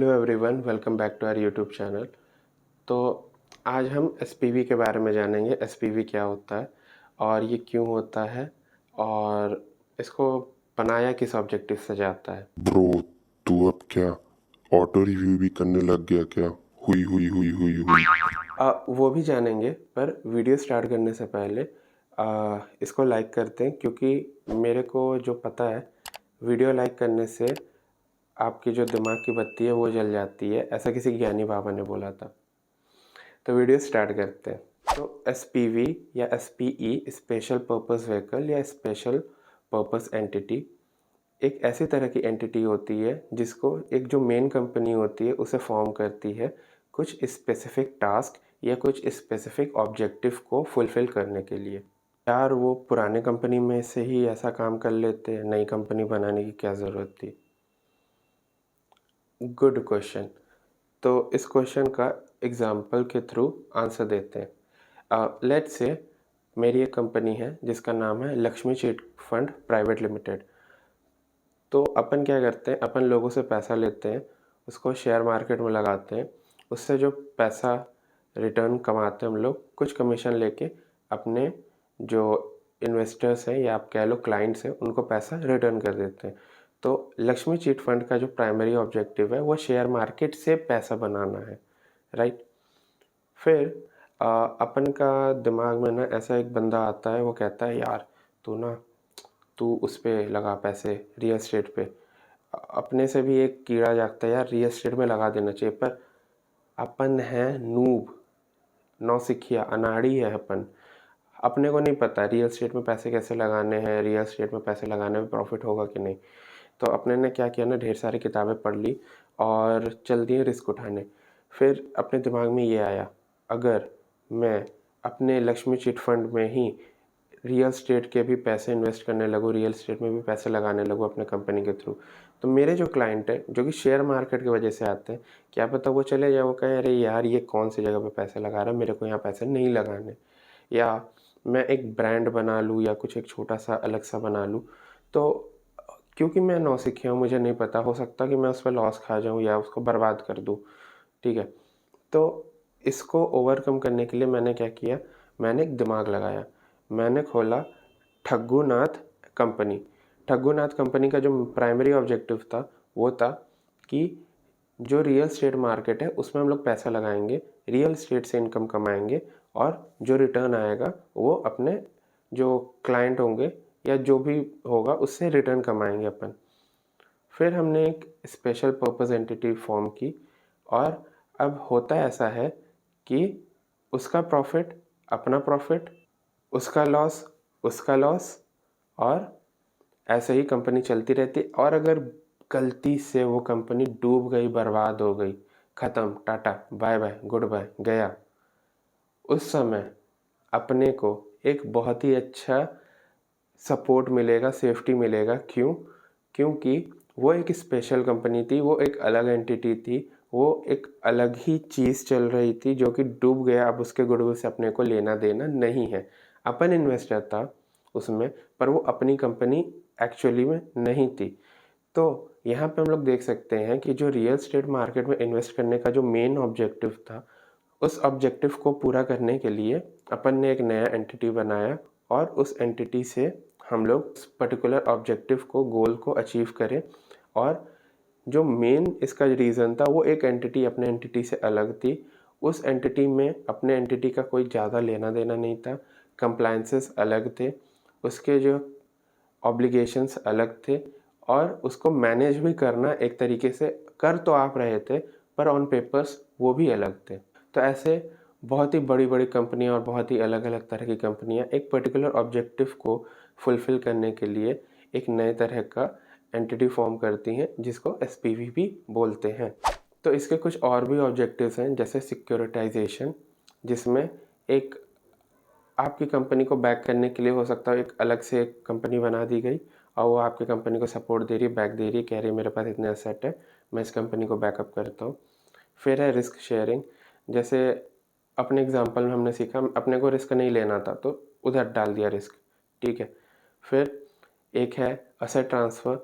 Hello everyone, welcome back to our YouTube channel. तो आज हम एसपीवी के बारे में जानेंगे। एसपीवी क्या होता है और ये क्यों होता है और इसको बनाया किस ऑब्जेक्टिव से जाता है। ब्रो, तू अब क्या ऑटो रिव्यू भी करने लग गया क्या? हुई हुई हुई हुई हुई। वो भी जानेंगे, पर वीडियो स्टार्ट करने से पहले इसको लाइक करते हैं, क्योंकि मेरे को जो पता है वीडियो लाइक करने से आपकी जो दिमाग की बत्ती है वो जल जाती है, ऐसा किसी ज्ञानी बाबा ने बोला था। तो वीडियो स्टार्ट करते हैं। तो एसपीवी या एसपीई स्पेशल पर्पस व्हीकल या स्पेशल पर्पस एंटिटी एक ऐसी तरह की एंटिटी होती है जिसको एक जो मेन कंपनी होती है उसे फॉर्म करती है कुछ स्पेसिफिक टास्क या कुछ स्पेसिफिक ऑब्जेक्टिव को फुलफिल करने के लिए। यार, वो पुराने कंपनी में से ही ऐसा काम कर लेते हैं, नई कंपनी बनाने की क्या ज़रूरत थी? Good question. तो इस क्वेश्चन का एग्जाम्पल के थ्रू आंसर देते हैं। लेट्स से मेरी एक कंपनी है जिसका नाम है Lakshmi chit fund private limited. तो अपन क्या करते हैं, अपन लोगों से पैसा लेते हैं, उसको शेयर मार्केट में लगाते हैं। उससे जो पैसा रिटर्न कमाते हैं हम लोग, कुछ कमीशन लेके अपने जो इन्वेस्टर्स हैं या आप कह लो क्लाइंट्स हैं, उनको पैसा रिटर्न कर देते हैं। तो लक्ष्मी चिट फंड का जो प्राइमरी ऑब्जेक्टिव है वो शेयर मार्केट से पैसा बनाना है, राइट। फिर अपन का दिमाग में ना ऐसा एक बंदा आता है, वो कहता है यार तू उस पे लगा पैसे, रियल एस्टेट पे। अपने से भी एक कीड़ा जागता है, यार रियल एस्टेट में लगा देना चाहिए, पर अपन है नूब, नौसिखिया, अनाड़ी है अपन। अपने को नहीं पता रियल एस्टेट में पैसे कैसे लगाने हैं, रियल एस्टेट में पैसे लगाने में प्रॉफिट होगा कि नहीं। तो अपने ने क्या किया ना, ढेर सारी किताबें पढ़ ली और चल दिए रिस्क उठाने। फिर अपने दिमाग में ये आया, अगर मैं अपने लक्ष्मी चिट फंड में ही रियल स्टेट के भी पैसे इन्वेस्ट करने लगूँ, रियल स्टेट में भी पैसे लगाने लगूँ अपने कंपनी के थ्रू, तो मेरे जो क्लाइंट हैं जो कि शेयर मार्केट की वजह से आते हैं, क्या पता वो चले जाए, वो कहे अरे यार ये कौन सी जगह पे पैसे लगा रहा है, मेरे को यहाँ पैसे नहीं लगाने। या मैं एक ब्रांड बना लूँ या कुछ एक छोटा सा अलग सा बना लूँ, तो क्योंकि मैं नौसिखिया हूँ, मुझे नहीं पता, हो सकता कि मैं उस पर लॉस खा जाऊँ या उसको बर्बाद कर दूँ, ठीक है। तो इसको ओवरकम करने के लिए मैंने क्या किया, मैंने एक दिमाग लगाया, मैंने खोला ठग्गूनाथ कंपनी। ठग्गूनाथ कंपनी का जो प्राइमरी ऑब्जेक्टिव था वो था कि जो रियल स्टेट मार्केट है उसमें हम लोग पैसा लगाएंगे, रियल स्टेट से इनकम कमाएंगे और जो रिटर्न आएगा वो अपने जो क्लाइंट होंगे या जो भी होगा उससे रिटर्न कमाएंगे अपन। फिर हमने एक स्पेशल पर्पस एंटिटी फॉर्म की और अब होता ऐसा है कि उसका प्रॉफिट अपना प्रॉफिट, उसका लॉस उसका लॉस, और ऐसे ही कंपनी चलती रहती। और अगर गलती से वो कंपनी डूब गई, बर्बाद हो गई, ख़त्म, tata bye bye goodbye, गया, उस समय अपने को एक बहुत ही अच्छा सपोर्ट मिलेगा, सेफ्टी मिलेगा। क्यों? क्योंकि वो एक स्पेशल कंपनी थी, वो एक अलग एंटिटी थी, वो एक अलग ही चीज़ चल रही थी जो कि डूब गया। अब उसके गुडविल से अपने को लेना देना नहीं है। अपन इन्वेस्टर था उसमें, पर वो अपनी कंपनी एक्चुअली में नहीं थी। तो यहाँ पे हम लोग देख सकते हैं कि जो रियल स्टेट मार्केट में इन्वेस्ट करने का जो मेन ऑब्जेक्टिव था, उस ऑब्जेक्टिव को पूरा करने के लिए अपन ने एक नया एंटिटी बनाया और उस एंटिटी से हम लोग उस पर्टिकुलर ऑब्जेक्टिव को, गोल को अचीव करें। और जो मेन इसका रीज़न था, वो एक एंटिटी अपने एंटिटी से अलग थी, उस एंटिटी में अपने एंटिटी का कोई ज़्यादा लेना देना नहीं था, कंप्लायंसेस अलग थे, उसके जो ऑब्लिगेशंस अलग थे, और उसको मैनेज भी करना एक तरीके से कर तो आप रहे थे, पर ऑन पेपर्स वो भी अलग थे। तो ऐसे बहुत ही बड़ी बड़ी कंपनियां और बहुत ही अलग अलग तरह की कंपनियां एक पर्टिकुलर ऑब्जेक्टिव को फुलफ़िल करने के लिए एक नए तरह का एंटिटी फॉर्म करती हैं, जिसको एसपीवी भी बोलते हैं। तो इसके कुछ और भी ऑब्जेक्टिव्स हैं, जैसे सिक्योरिटाइजेशन, जिसमें एक आपकी कंपनी को बैक करने के लिए हो सकता है एक अलग से एक कंपनी बना दी गई और वो आपकी कंपनी को सपोर्ट दे रही है, बैक दे रही है, कह रही है मेरे पास इतने एसेट है, मैं इस कंपनी को बैकअप करता हूँ। फिर है रिस्क शेयरिंग, जैसे अपने एग्जांपल में हमने सीखा, अपने को रिस्क नहीं लेना था तो उधर डाल दिया रिस्क, ठीक है। फिर एक है असेट ट्रांसफ़र,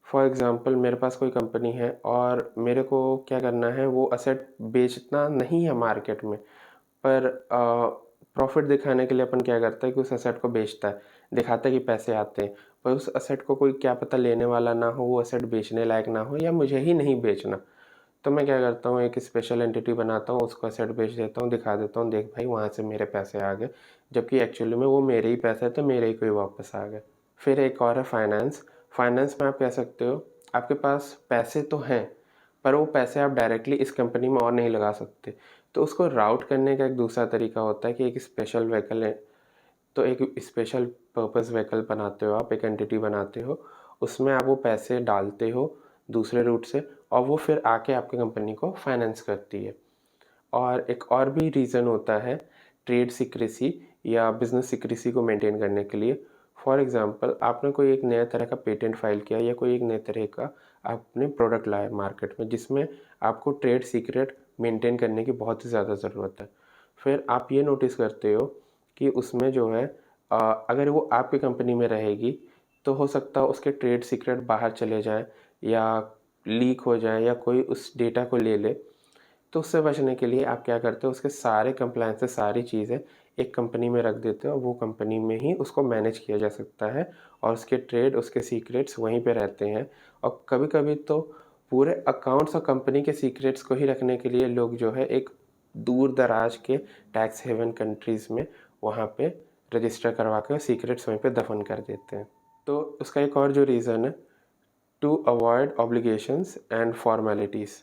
फॉर एग्ज़ाम्पल मेरे पास कोई कंपनी है और मेरे को क्या करना है, वो असेट बेचना नहीं है मार्केट में, पर प्रॉफ़िट दिखाने के लिए अपन क्या करते हैं कि उस असेट को बेचता है, दिखाता है कि पैसे आते हैं, पर उस असेट को कोई क्या पता लेने वाला ना हो, वो असेट बेचने लायक ना हो या मुझे ही नहीं बेचना। तो मैं क्या करता हूँ, एक स्पेशल एंटिटी बनाता हूँ, उसको एसेट बेच देता हूँ, दिखा देता हूँ, देख भाई वहाँ से मेरे पैसे आ गए, जबकि एक्चुअली में वो मेरे ही पैसे हैं, तो मेरे ही कोई वापस आ गए। फिर एक और है फाइनेंस। फाइनेंस में आप कह सकते हो, आपके पास पैसे तो हैं, पर वो पैसे आप डायरेक्टली इस कंपनी में और नहीं लगा सकते, तो उसको राउट करने का एक दूसरा तरीका होता है कि एक स्पेशल व्हीकल है, तो एक स्पेशल पर्पस व्हीकल बनाते हो आप, एक एंटिटी बनाते हो, उसमें आप वो पैसे डालते हो दूसरे रूट से, और वो फिर आके आपकी कंपनी को फाइनेंस करती है। और एक और भी रीज़न होता है ट्रेड सीक्रेसी या बिजनेस सीक्रेसी को मेंटेन करने के लिए। फॉर एग्जांपल, आपने कोई एक नया तरह का पेटेंट फाइल किया या कोई एक नए तरह का आपने प्रोडक्ट लाया मार्केट में, जिसमें आपको ट्रेड सीक्रेट मेंटेन करने की बहुत ही ज़्यादा ज़रूरत है। फिर आप ये नोटिस करते हो कि उसमें जो है अगर वो आपकी कंपनी में रहेगी, तो हो सकता है उसके ट्रेड सीक्रेट बाहर चले जाएँ या लीक हो जाए या कोई उस डेटा को ले ले। तो उससे बचने के लिए आप क्या करते हो, उसके सारे कंप्लायंस से सारी चीज़ें एक कंपनी में रख देते हो और वो कंपनी में ही उसको मैनेज किया जा सकता है, और उसके ट्रेड, उसके सीक्रेट्स वहीं पे रहते हैं। और कभी-कभी तो पूरे अकाउंट्स और कंपनी के सीक्रेट्स को ही रखने के लिए लोग जो है एक दूर-दराज के टैक्स हेवन कंट्रीज़ में वहाँ पे रजिस्टर करवा के सीक्रेट्स वहीं पे दफ़न कर देते हैं। तो उसका एक और जो रीज़न है, to avoid obligations and formalities.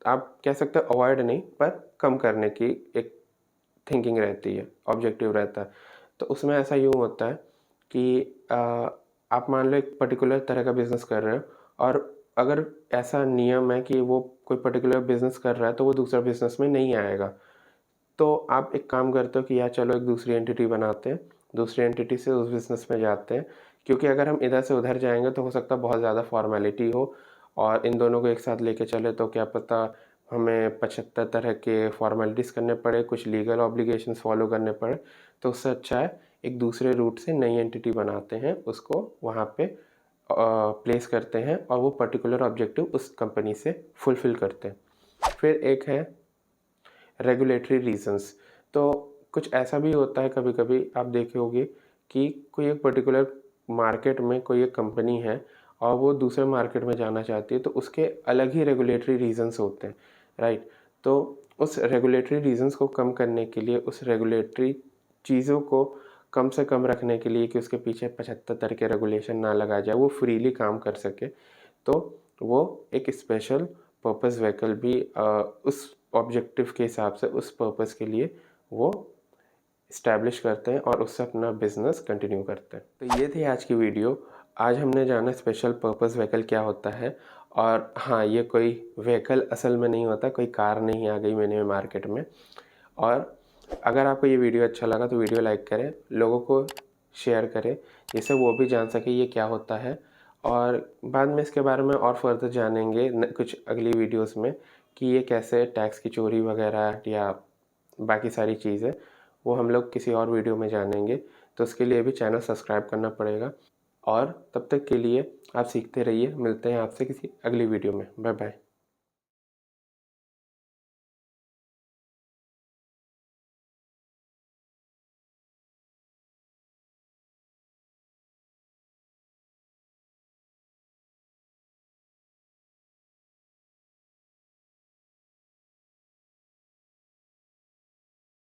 आप कह सकते हो अवॉइड नहीं, पर कम करने की एक थिंकिंग रहती है, ऑब्जेक्टिव रहता है। तो उसमें ऐसा यूँ होता है कि आप मान लो एक पर्टिकुलर तरह का बिज़नेस कर रहे हो, और अगर ऐसा नियम है कि वो कोई पर्टिकुलर बिज़नेस कर रहा है तो वो दूसरा बिज़नेस में नहीं आएगा। तो आप एक काम करते हो कि यार चलो एक दूसरी एंटिटी बनाते हैं, दूसरी एंटिटी से उस बिज़नेस में जाते हैं, क्योंकि अगर हम इधर से उधर जाएँगे तो हो सकता है बहुत ज़्यादा फॉर्मेलिटी हो, और इन दोनों को एक साथ लेके चले तो क्या पता हमें 75 तरह के फॉर्मेलिटीज़ करने पड़े, कुछ लीगल ऑब्लिगेशंस फॉलो करने पड़े। तो उससे अच्छा है एक दूसरे रूट से नई एंटिटी बनाते हैं, उसको वहाँ पे प्लेस करते हैं और वो पर्टिकुलर ऑब्जेक्टिव उस कंपनी से फुलफ़िल करते हैं। फिर एक है रेगुलेटरी रीजंस। तो कुछ ऐसा भी होता है कभी-कभी, आप देखे होंगे कि कोई एक पर्टिकुलर मार्केट में कोई एक कंपनी है और वो दूसरे मार्केट में जाना चाहती है, तो उसके अलग ही रेगुलेटरी रीजंस होते हैं, राइट? तो उस रेगुलेटरी रीजंस को कम करने के लिए, उस रेगुलेटरी चीज़ों को कम से कम रखने के लिए कि उसके पीछे 75 तरह के रेगुलेशन ना लगाया जाए, वो फ्रीली काम कर सके, तो वो एक स्पेशल पर्पस व्हीकल भी उस ऑब्जेक्टिव के हिसाब से, उस पर्पस के लिए वो इस्टेब्लिश करते हैं और उससे अपना बिजनेस कंटिन्यू करते हैं। तो ये थी आज की वीडियो। आज हमने जाना स्पेशल पर्पस व्हीकल क्या होता है, और हाँ, ये कोई व्हीकल असल में नहीं होता, कोई कार नहीं आ गई मैंने मार्केट में। और अगर आपको ये वीडियो अच्छा लगा तो वीडियो लाइक करें, लोगों को शेयर करें, जिससे वो भी जान सके ये क्या होता है। और बाद में इसके बारे में और फर्दर जानेंगे कुछ अगली वीडियोस में कि ये कैसे टैक्स की चोरी वगैरह या बाकी सारी चीज़ें, वो हम लोग किसी और वीडियो में जानेंगे। तो उसके लिए भी चैनल सब्सक्राइब करना पड़ेगा। और तब तक के लिए आप सीखते रहिए। मिलते हैं आपसे किसी अगली वीडियो में। Bye bye.